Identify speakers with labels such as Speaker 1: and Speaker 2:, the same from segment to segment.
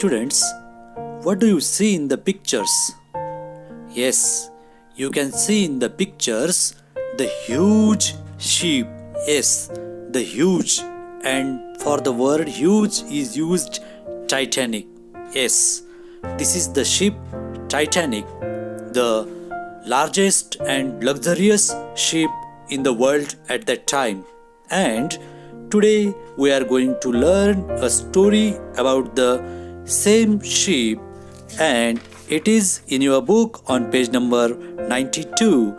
Speaker 1: students, what do you see in the pictures? Yes, you can see in the pictures the huge ship. Yes, the huge, and for the word huge is used Titanic. Yes, this is the ship Titanic, the largest and luxurious ship in the world at that time. And today we are going to learn a story about the same ship, and it is in your book on page number 92,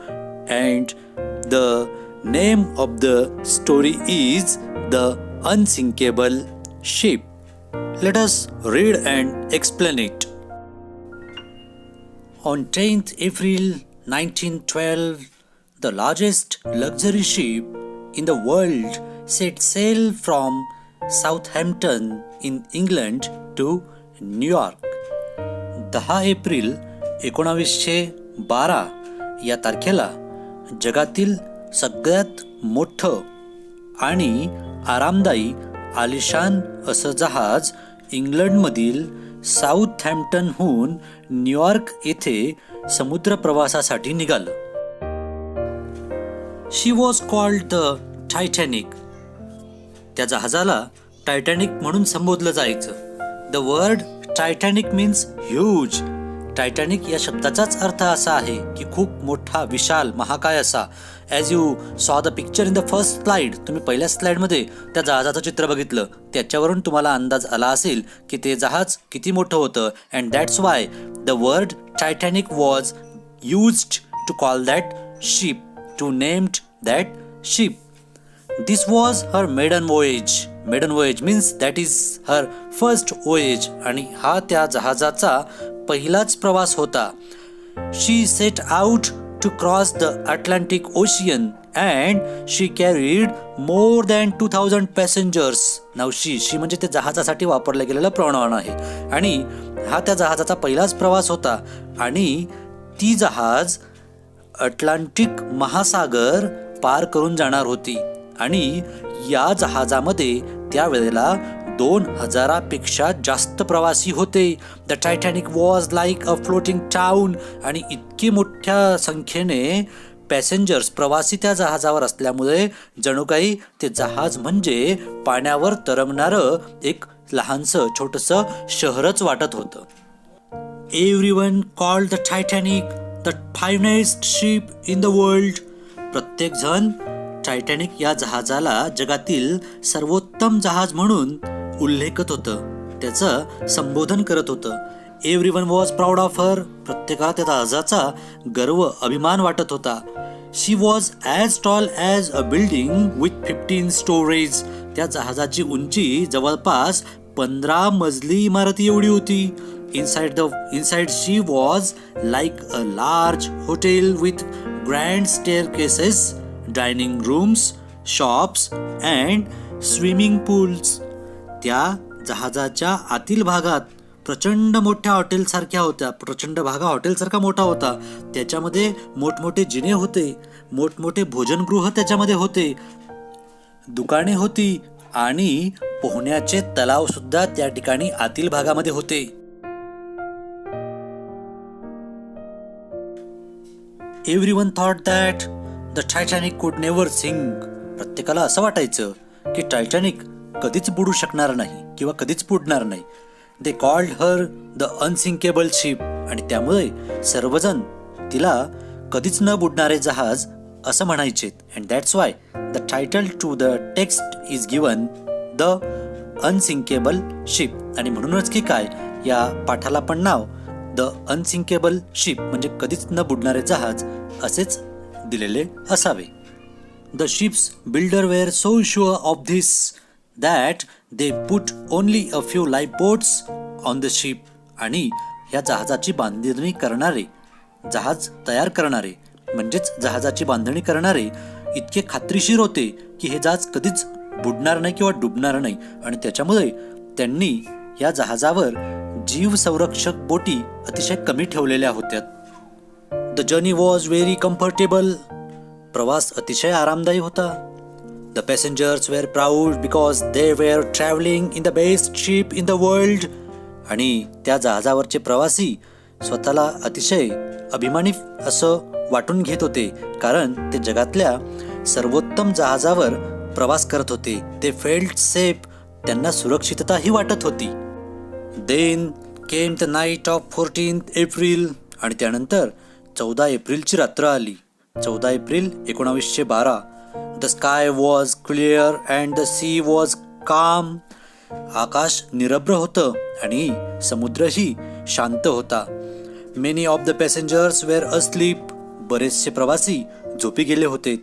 Speaker 1: and the name of the story is The Unsinkable Ship. Let us read and explain it. On 10th April 1912, the largest luxury ship in the world set sail from Southampton in England to New York. 10 April 1912 या तारखेला जगातील सगळ्यात मोठं आणि आरामदायी आलिशान असं जहाज इंग्लंडमधील साऊथहॅम्प्टनहून न्यूयॉर्क येथे समुद्र प्रवासासाठी निघालं. शी वॉज कॉल्ड द टायटॅनिक. त्या जहाजाला टायटॅनिक म्हणून संबोधलं जायचं. The word Titanic means huge. Titanic या शब्दाचाच अर्थ असा आहे की खूप मोठा, विशाल, महाकाय असा. ॲज यू सॉ the picture in the first slide, तुम्ही पहिल्या स्लाइडमध्ये त्या जहाजाचं चित्र बघितलं, त्याच्यावरून तुम्हाला अंदाज आला असेल की ते जहाज किती मोठं होतं. And that's why the word Titanic was used to call that ship, to named that ship. This was her maiden voyage. Maiden voyage means that is her first voyage. आणि हा त्या जहाजाचा पहिलाच प्रवास होता. She set out to cross the Atlantic Ocean and she carried more than 2000 passengers. Now she म्हणजे ते जहाजासाठी वापरलं गेलेलं प्रोनाउन आहे. आणि हा त्या जहाजाचा पहिलाच प्रवास होता. आणि ती जहाज अटलांटिक महासागर पार करून जाणार होती. आणि या जहाजामध्ये त्यावेळेला 2000पेक्षा जास्त प्रवासी होते. The Titanic was like a floating town. आणि इतकी मोठ्या संख्येने पॅसेंजर्स, प्रवासी त्या जहाजावर असल्यामुळे जणू काही ते जहाज म्हणजे पाण्यावर तरंगणारं एक लहानसं छोटंसं शहरच वाटत होतं. Everyone called the Titanic the finest ship in the world. प्रत्येक जण टायटॅनिक या जहाजाला जगातील सर्वोत्तम जहाज म्हणून उल्लेखत होतं, त्याचं संबोधन करत होतं. Everyone was proud of her. प्रत्येकाला त्या जहाजाचा गर्व, अभिमान वाटत होता. She was as tall as a building with 15 storeys. त्या जहाजाची उंची जवळपास 15 मजली इमारती एवढी होती. Inside she was like a large hotel with grand staircases, dining rooms, shops and swimming pools. त्या जहाजाच्या आतील भागात प्रचंड मोठ्या हॉटेलसारख्या होत्या. प्रचंड भाग हॉटेलसारखा मोठा होता. त्याच्यामध्ये मोठमोठे जिने होते, मोठमोठे भोजनगृह त्याच्यामध्ये होते, दुकाने होती आणि पोहण्याचे तलाव सुद्धा त्या ठिकाणी आतील भागामध्ये होते. Everyone thought that the Titanic could never sink. प्रत्येकाला असं वाटायचं की टायटॅनिक कधीच बुडू शकणार नाही किंवा कधीच बुडणार नाही. They called her the unsinkable ship. आणि त्यामुळे सर्वजण तिला कधीच न बुडणारे जहाज असं म्हणायचे. And that's why the title to the text is given the unsinkable ship. आणि म्हणूनच की काय, या पाठाला पण नाव द अनसिंकेबल शिप म्हणजे कधीच न बुडणारे जहाज असेच दिलेले असावे. The ships builder were so sure of this that they put only a few life boats on the ship. आणि ह्या जहाजाची बांधणी करणारे, जहाज तयार करणारे म्हणजेच जहाजाची बांधणी करणारे इतके खात्रीशीर होते की हे जहाज कधीच बुडणार नाही किंवा डुबणार नाही. आणि त्याच्यामुळे त्यांनी या जहाजावर जीव संरक्षक बोटी अतिशय कमी ठेवलेल्या होत्या. The journey was very comfortable. प्रवास अतिशय आरामदायी होता. The passengers were proud because they were travelling in the best ship in the world. आणि त्या जहाजावरचे प्रवासी स्वतःला अतिशय अभिमानी असं वाटून घेत होते, कारण ते जगातल्या सर्वोत्तम जहाजावर प्रवास करत होते. ते फेल्ट सेफ, त्यांना सुरक्षितताही वाटत होती. Then came the night of 14th April, आणि त्यानंतर 14 एप्रिलची रात्र आली. 14 एप्रिल 1912. The sky was clear and the sea was calm. आकाश निरभ्र होतं आणि समुद्रही शांत होता. Many of the passengers were asleep. बरेचसे प्रवासी झोपी गेले होते.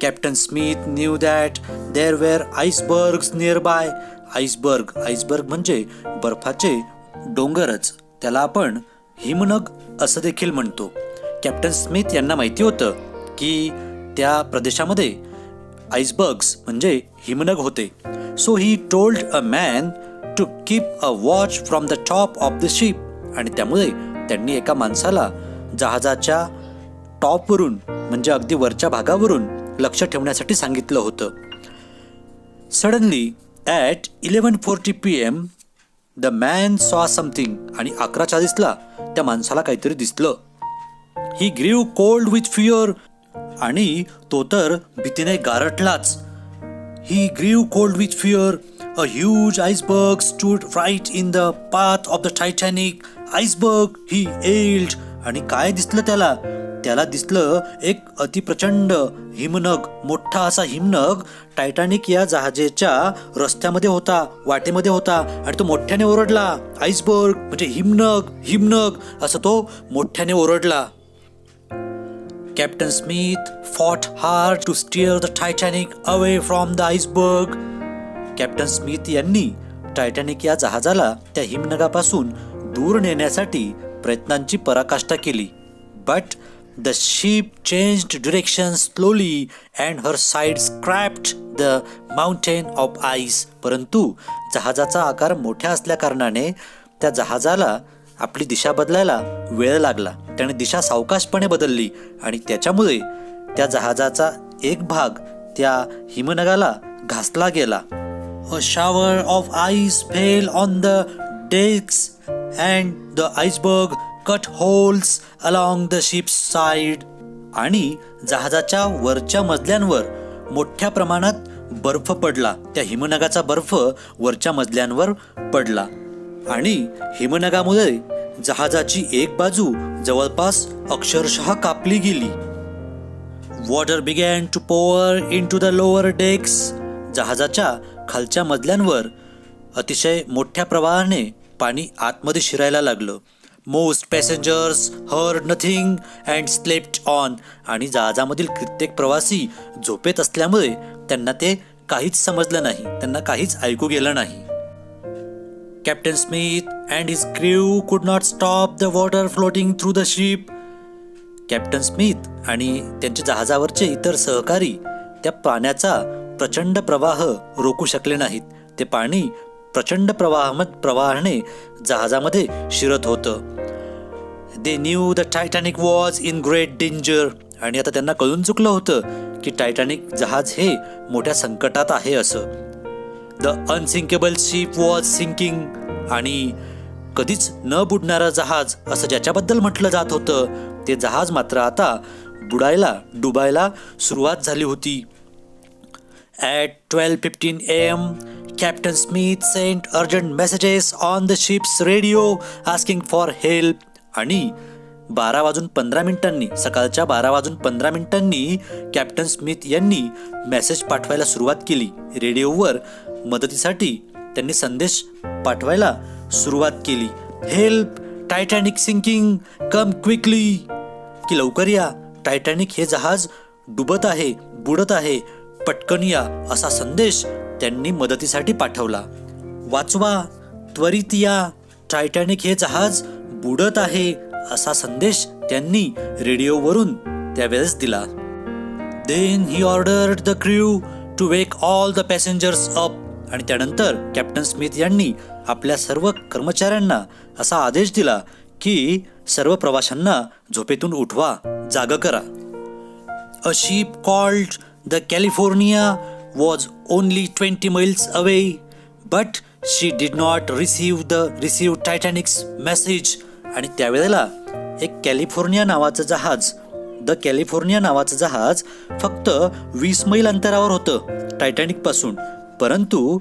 Speaker 1: Captain Smith knew that there were icebergs nearby. Iceberg म्हणजे बर्फाचे डोंगरच, त्याला आपण हिमनग असं देखील म्हणतो. कॅप्टन स्मिथ यांना माहिती होतं की त्या प्रदेशामध्ये आईसबर्ग्स म्हणजे हिमनग होते. So he told a man to keep a watch from the top of the ship. आणि त्यामुळे त्यांनी एका माणसाला जहाजाच्या टॉपवरून म्हणजे अगदी वरच्या भागावरून लक्ष ठेवण्यासाठी सांगितलं होतं. Suddenly at 11:40 PM the man सॉ समथिंग. आणि 11:40ला त्या माणसाला काहीतरी दिसलं. ही ग्रीव कोल्ड विथ फिअर. आणि तो तर भीतीने गारटलाच. He grew cold with fear. A huge iceberg stood right in the path of the Titanic. Iceberg he yelled. आणि काय दिसलं त्याला? त्याला दिसलं एक अतिप्रचंड हिमनग, मोठा असा हिमनग टायटॅनिक या जहाजाच्या रस्त्यामध्ये होता, वाटेमध्ये होता. आणि तो मोठ्याने ओरडला. आईसबर्ग म्हणजे हिमनग, हिमनग असं तो मोठ्याने ओरडला. Captain Smith fought hard to steer the Titanic away from the iceberg. Captain Smith यांनी टायटॅनिक या जहाजाला त्या हिमनगापासून दूर नेण्यासाठी प्रयत्नांची पराकाष्ठा केली. But the ship changed direction slowly and her side scraped the mountain of ice. परंतु जहाजाचा आकार मोठ्या असल्या कारणाने त्या जहाजाला आपली दिशा बदलायला वेळ लागला. त्याने दिशा सावकाशपणे बदलली आणि त्याच्यामुळे त्या जहाजाचा एक भाग त्या हिमनगाला घासला गेला. A shower of ice fell on the decks and the iceberg cut holes along the ships side. आणि जहाजाच्या वरच्या मजल्यांवर मोठ्या प्रमाणात बर्फ पडला. त्या हिमनगाचा बर्फ वरच्या मजल्यांवर पडला आणि हिमनगामुळे जहाजाची एक बाजू जवळपास अक्षरशः कापली गेली. Water began to pour into the lower decks. जहाजाच्या खालच्या मजल्यांवर अतिशय मोठ्या प्रवाहाने पाणी आतमध्ये शिरायला लागलं. Most passengers heard nothing and slept on. आणि जहाजामधील कित्येक प्रवासी झोपेत असल्यामुळे त्यांना ते काहीच समजलं नाही, त्यांना काहीच ऐकू गेलं नाही. Captain Smith and his crew could not stop the water floating through the ship. Captain Smith आणि त्यांच्या जहाजावरचे इतर सहकारी त्या पाण्याचा प्रचंड प्रवाह रोखू शकले नाहीत. ते पाणी प्रचंड प्रवाहाने जहाजामध्ये शिरत होतं. They knew the Titanic was in great danger. आणि आता त्यांना कळून चुकलं होतं की टायटॅनिक जहाज हे मोठ्या संकटात आहे असं. The unsinkable ship was sinking. आणि कधीच न बुडणारं जहाज असं ज्याच्याबद्दल म्हटलं जात होतं ते जहाज मात्र आता डुबायला सुरुवात झाली होती. At 12:15 AM captain Smith sent urgent messages on the ships radio asking for help. आणि 12:15 सकाळच्या 12:15 कॅप्टन स्मिथ यांनी मेसेज पाठवायला सुरुवात केली. रेडिओवर मदतीसाठी त्यांनी संदेश पाठवायला सुरुवात केली. Help, Titanic sinking, come quickly. की लवकर या, टायटॅनिक हे जहाज डुबत आहे, बुडत आहे, पटकन या असा संदेश त्यांनी मदतीसाठी पाठवला. वाचवा, त्वरित या, टायटॅनिक हे जहाज बुडत आहे असा संदेश त्यांनी रेडिओवरून त्यावेळेस दिला. Then he ordered the crew to wake all the passengers up. आणि त्यानंतर कॅप्टन स्मिथ यांनी आपल्या सर्व कर्मचाऱ्यांना असा आदेश दिला की सर्व प्रवाशांना झोपेतून उठवा, जाग करा. A ship called the California was only 20 miles away, but she did not receive Titanic's message. आणि त्यावेळेला एक कॅलिफोर्निया नावाचं जहाज फक्त 20 मैल अंतरावर होतं टायटॅनिकपासून. परंतु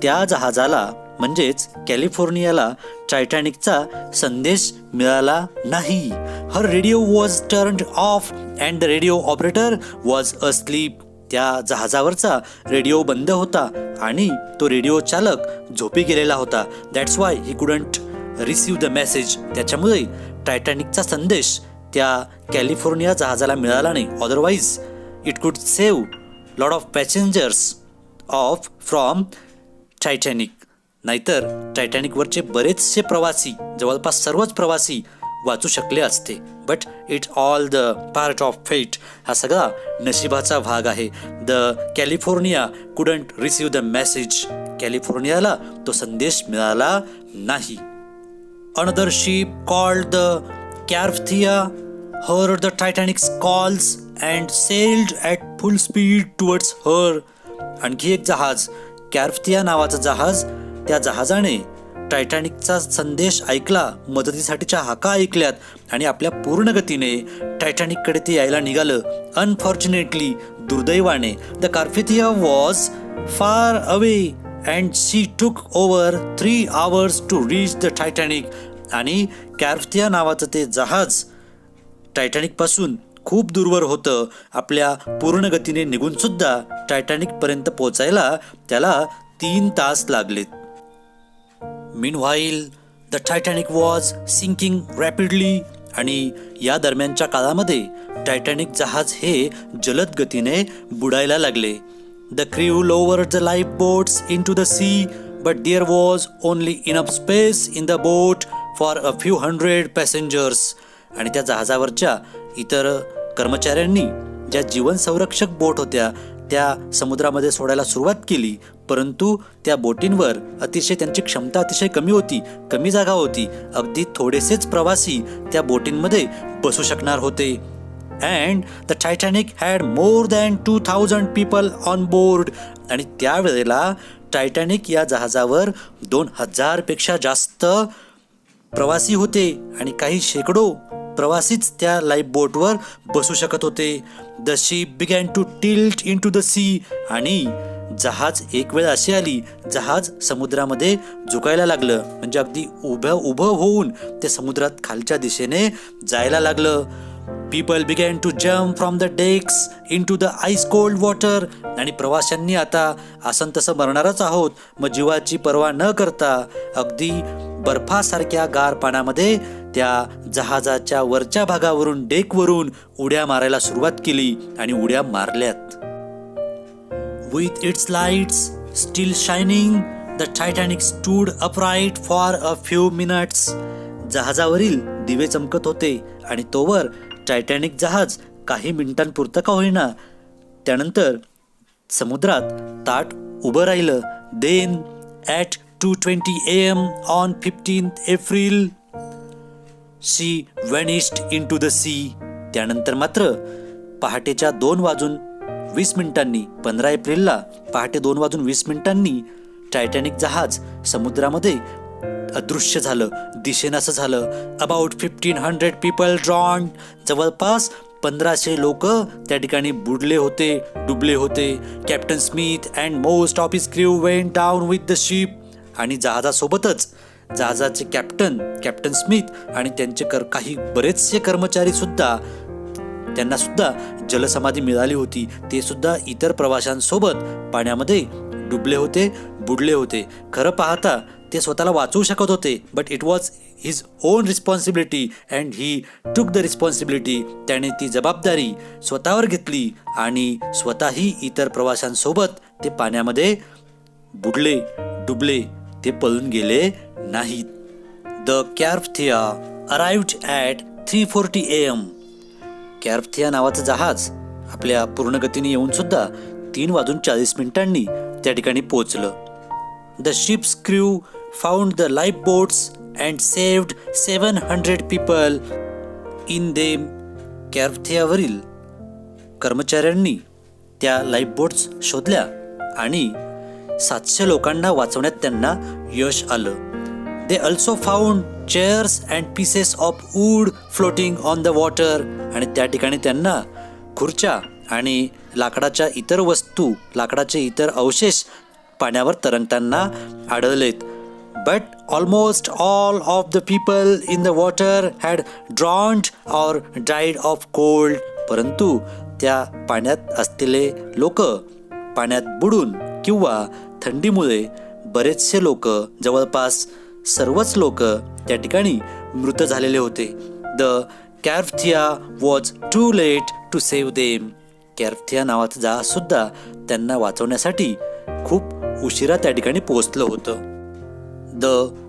Speaker 1: त्या जहाजाला म्हणजेच कॅलिफोर्नियाला टायटॅनिकचा संदेश मिळाला नाही. Her radio was turned off and the radio operator was asleep. त्या जहाजावरचा रेडिओ बंद होता आणि तो रेडिओ चालक झोपी गेलेला होता. That's why he couldn't receive the message. त्याच्यामुळे टायटॅनिकचा संदेश त्या कॅलिफोर्निया जहाजाला मिळाला नाही. अदरवाईज इट कुड save lot of passengers from Titanic. नाहीतर टायटॅनिकवरचे बरेचसे प्रवासी, जवळपास सर्वच प्रवासी वाचू शकले असते. But it all the part of fate. हा सगळा नशिबाचा भाग आहे. The California couldn't receive the message. कॅलिफोर्नियाला तो संदेश मिळाला नाही. Another ship called the Carpathia heard the Titanic's calls and sailed at full speed towards her. आणखी एक जहाज, कॅरफ्थिया नावाचं जहाज, त्या जहाजाने टायटॅनिकचा संदेश ऐकला, मदतीसाठीच्या हाका ऐकल्यात आणि आपल्या पूर्ण गतीने टायटॅनिककडे ते यायला निघालं. अनफॉर्च्युनेटली, दुर्दैवाने, the Carpathia was far away and she took over 3 hours to reach the Titanic. आणि कॅरफ्थिया नावाचं ते जहाज टायटॅनिकपासून खूप दूरवर होतं. आपल्या पूर्ण गतीने निघून सुद्धा टायटॅनिकपर्यंत पोहोचायला त्याला 3 तास लागलेत. Meanwhile, the Titanic was sinking rapidly. आणि या दरम्यानच्या काळामध्ये टायटॅनिक जहाज हे जलद गतीने बुडायला लागले. The crew lowered the lifeboats into the sea, but there was only enough space in the boat for a few hundred passengers. आणि त्या जहाजावरच्या इतर कर्मचाऱ्यांनी ज्या जीवन संरक्षक बोट होत्या त्या समुद्रामध्ये सोडायला सुरुवात केली. परंतु त्या बोटींवर त्यांची क्षमता अतिशय कमी होती, कमी जागा होती. अगदी थोडेसेच प्रवासी त्या बोटींमध्ये बसू शकणार होते. And the Titanic had more than 2000 people on board. आणि त्यावेळेला टायटॅनिक या जहाजावर 2000 पेक्षा जास्त प्रवासी होते आणि काही शेकडो प्रवासीच त्या लाईफ बोटवर बसू शकत होते. The ship began to tilt into the sea. आणि जहाज एक वेळ अशी आली, जहाज समुद्रामध्ये झुकायला लागलं, म्हणजे अगदी उभं होऊन ते समुद्रात खालच्या दिशेने जायला लागलं. People began to jump from the decks into the ice cold water. आणि प्रवाशांनी आता असं तसं मरणारच आहोत, मग जीवाची पर्वा न करता अगदी बर्फासारख्या गार पाण्यामध्ये त्या जहाजाच्या वरच्या भागावरून, डेकवरून उड्या मारायला सुरुवात केली आणि उड्या मारल्यात. With its lights still shining, the Titanic stood upright for a few minutes. जहाजावरील दिवे चमकत होते आणि तोवर टायटॅनिक जहाज काही मिनिटांपुरतं का होईना त्यानंतर समुद्रात ताठ उभं राहिलं. Then at 2:20 AM on 15th April, she vanished into the sea. त्यानंतर मात्र पहाटेच्या 2:20 15 एप्रिलला पहाटे 2:20 टायटॅनिक जहाज समुद्रामध्ये अदृश्य झालं, दिसेनासं झालं. About 1500 people ड्रॉन्ड. जवळपास 1500 लोक त्या ठिकाणी बुडले होते, डुबले होते. Captain Smith and most of his crew went down with the ship. आणि जहाजासोबतच जहाजाचे कॅप्टन स्मिथ आणि त्यांचे काही बरेचसे कर्मचारी सुद्धा, त्यांना सुद्धा जलसमाधी मिळाली होती. ते सुद्धा इतर प्रवाशांसोबत पाण्यामध्ये डुबले होते, बुडले होते. खरं पाहता ते स्वतःला वाचवू शकत होते, but it was his on responsibility and he took the responsibility. त्याने ती जबाबदारी स्वतःवर घेतली आणि स्वतःही इतर प्रवाशांसोबत ते पाण्यामध्ये बुडले, डुबले, ते पळून गेले नाहीत. The Carpathia arrived at 3:40 AM. Carpathia नावाचं जहाज आपल्या पूर्ण गतीने येऊन सुद्धा 3:40 त्या ठिकाणी पोहोचलं. The ships crew found the life boats and saved 700 people in them. 700 लोकांना वाचवण्यात त्यांना यश आलं. They also found chairs and pieces of wood floating on the water. आणि त्या ठिकाणी त्यांना खुर्च्या आणि लाकडाच्या इतर अवशेष पाण्यावर तरंगताना आढळलेत. But almost all of the people in the water had drowned or died of cold. परंतु त्या पाण्यात असलेले लोक पाण्यात बुडून किंवा थंडीमुळे बरेचसे लोक, जवळपास सर्वच लोक त्या ठिकाणी मृत झालेले होते. The Carpathia was too late to save them. Carpathia नावाचं जहाज सुद्धा त्यांना वाचवण्यासाठी खूप उशिरा त्या ठिकाणी पोहोचलं होतं. The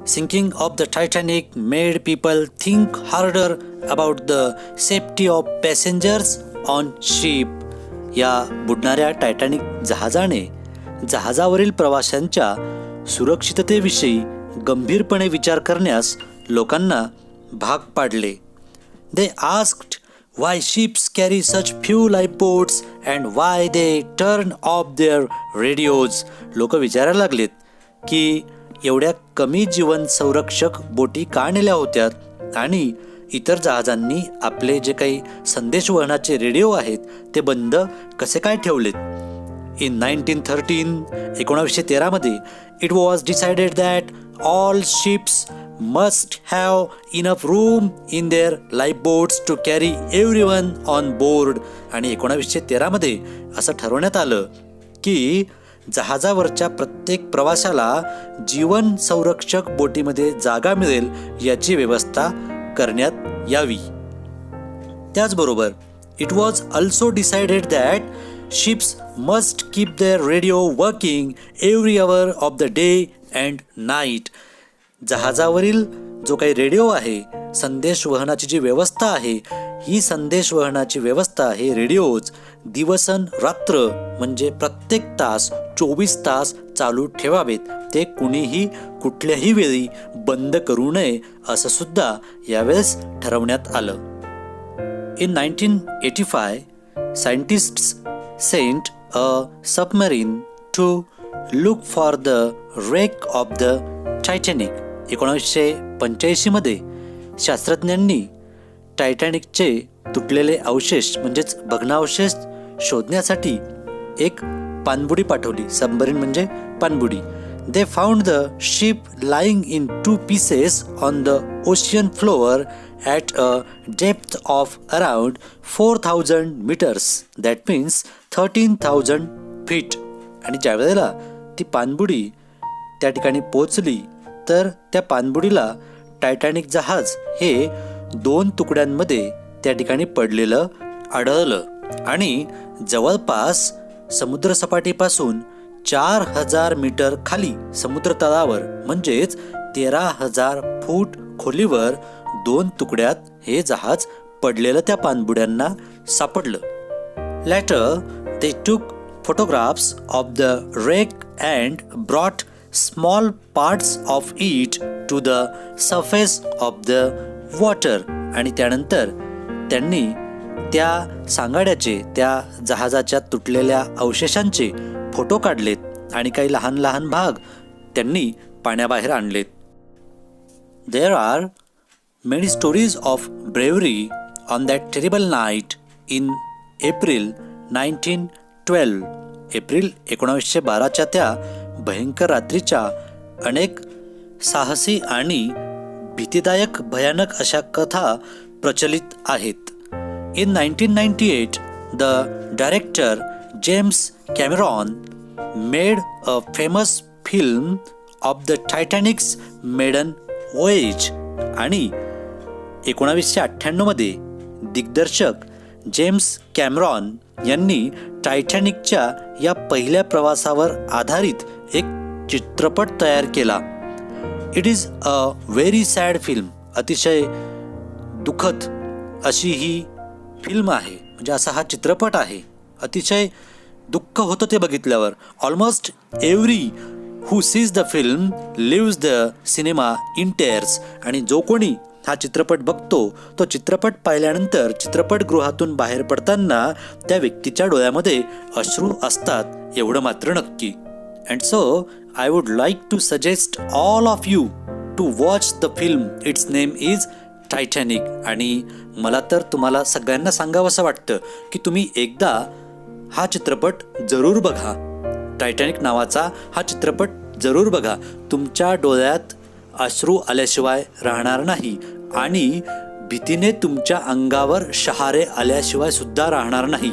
Speaker 1: sinking of the Titanic made people think harder about the safety of passengers on ship. या बुडणाऱ्या टायटॅनिक जहाजाने जहाजावरील प्रवाशांच्या सुरक्षिततेविषयी गंभीरपणे विचार करण्यास लोकांना भाग पाडले. They asked why ships carry such few lifeboats and why they turn off their radios. लोक विचारायला लागलेत की एवढ्या कमी जीवन संरक्षक बोटी का नेल्या होत्यात आणि इतर जहाजांनी आपले जे काही संदेशवहनाचे रेडिओ आहेत ते बंद कसे काय ठेवलेत. इन 1913 मध्ये it was decided that all ships must have enough room in their lifeboats to carry everyone on board. आणि 1913 मध्ये असं ठरवण्यात आलं की जहाजावरच्या प्रत्येक प्रवाशाला जीवन संरक्षक बोटीमध्ये जागा मिळेल याची व्यवस्था करण्यात यावी. त्याचबरोबर it was also decided that ships must keep their radio working every hour of the day and night. जहाजावरील जो काही रेडिओ आहे, संदेशवहनाची जी व्यवस्था आहे, ही संदेशवहनाची व्यवस्था, हे रेडिओज दिवसन रात्र म्हणजे प्रत्येक तास 24 तास चालू ठेवावेत. ते कुणीही कुठल्याही वेळी बंद करू नये असं सुद्धा यावेळेस ठरवण्यात आलं. In 1985 scientists sent a submarine to look for the wreck of the Titanic. 1985 मध्ये शास्त्रज्ञांनी टायटॅनिकचे तुटलेले अवशेष म्हणजेच भग्नावशेष शोधण्यासाठी एक पाणबुडी पाठवली. सबमरीन म्हणजे पाणबुडी. They found the ship lying in 2 pieces on the ocean floor at a depth of around 4000 meters. That means 13,000 feet. आणि ज्या वेळेला ती पाणबुडी त्या ठिकाणी पोचली तर त्या पाणबुडीला टायटॅनिक जहाज हे 2 तुकड्यांमध्ये त्या ठिकाणी पडलेलं आढळलं आणि जवळपास समुद्रसपाटीपासून 4000 मीटर खाली समुद्रतळावर म्हणजेच 13,000 फूट खोलीवर 2 तुकड्यात हे जहाज पडलेलं त्या पाणबुड्यांना सापडलं. लॅटर दे टूक photographs of the wreck and brought small parts of it to the surface of the water. आणि त्यानंतर त्यांनी त्या सांगाड्याचे, त्या जहाजाच्या तुटलेल्या अवशेषांचे फोटो काढलेत आणि काही लहान लहान भाग त्यांनी पाण्याबाहेर आणलेत. There are many stories of bravery on that terrible night in April 1912. April 1912च्या त्या भयंकर रात्रीच्या अनेक साहसी आणि भीतीदायक भयानक अशा कथा प्रचलित आहेत. In 1998 the director James Cameron made a famous film of the Titanic's maiden voyage. आणि 1998 मध्ये दिग्दर्शक जेम्स कॅमेरॉन यांनी टायटॅनिकच्या या पहिल्या प्रवासावर आधारित एक चित्रपट तयार केला. It is a very sad film. अतिशय दुःखद अशी ही फिल्म आहे, म्हणजे असा हा चित्रपट आहे. अतिशय दुःख होतं ते बघितल्यावर. Almost every who sees the film leaves the cinema in tears. आणि जो कोणी हा चित्रपट बघतो तो चित्रपट पाहिल्यानंतर चित्रपटगृहातून बाहेर पडताना त्या व्यक्तीच्या डोळ्यामध्ये अश्रू असतात एवढं मात्र नक्की. And so, I would like to suggest all of you to watch the film. Its name is Titanic. आणि मला तर तुम्हाला सगळ्यांना सांगावंसं वाटतं की तुम्ही एकदा हा चित्रपट जरूर बघा. टायटॅनिक नावाचा हा चित्रपट जरूर बघा. तुमच्या डोळ्यात अश्रू आल्याशिवाय राहणार नाही आणि भीतीने तुमच्या अंगावर शहारे आल्याशिवाय सुद्धा राहणार नाही.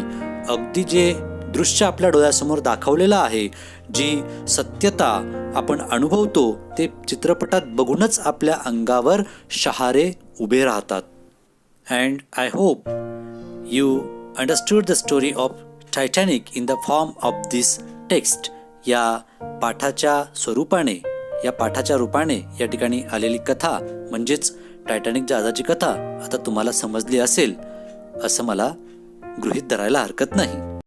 Speaker 1: अगदी जे दृश्य आपल्या डोळ्यासमोर दाखवलेलं आहे, जी सत्यता आपण अनुभवतो, ते चित्रपटात बघूनच आपल्या अंगावर शहारे उभे राहतात. And I hope you understood the story of Titanic in the form of this text. या पाठाच्या स्वरूपाने, या पाठाच्या रूपाने या ठिकाणी आलेली कथा म्हणजेच टायटॅनिक जहाजाची कथा आता तुम्हाला समजली असेल असं मला गृहीत धरायला हरकत नाही.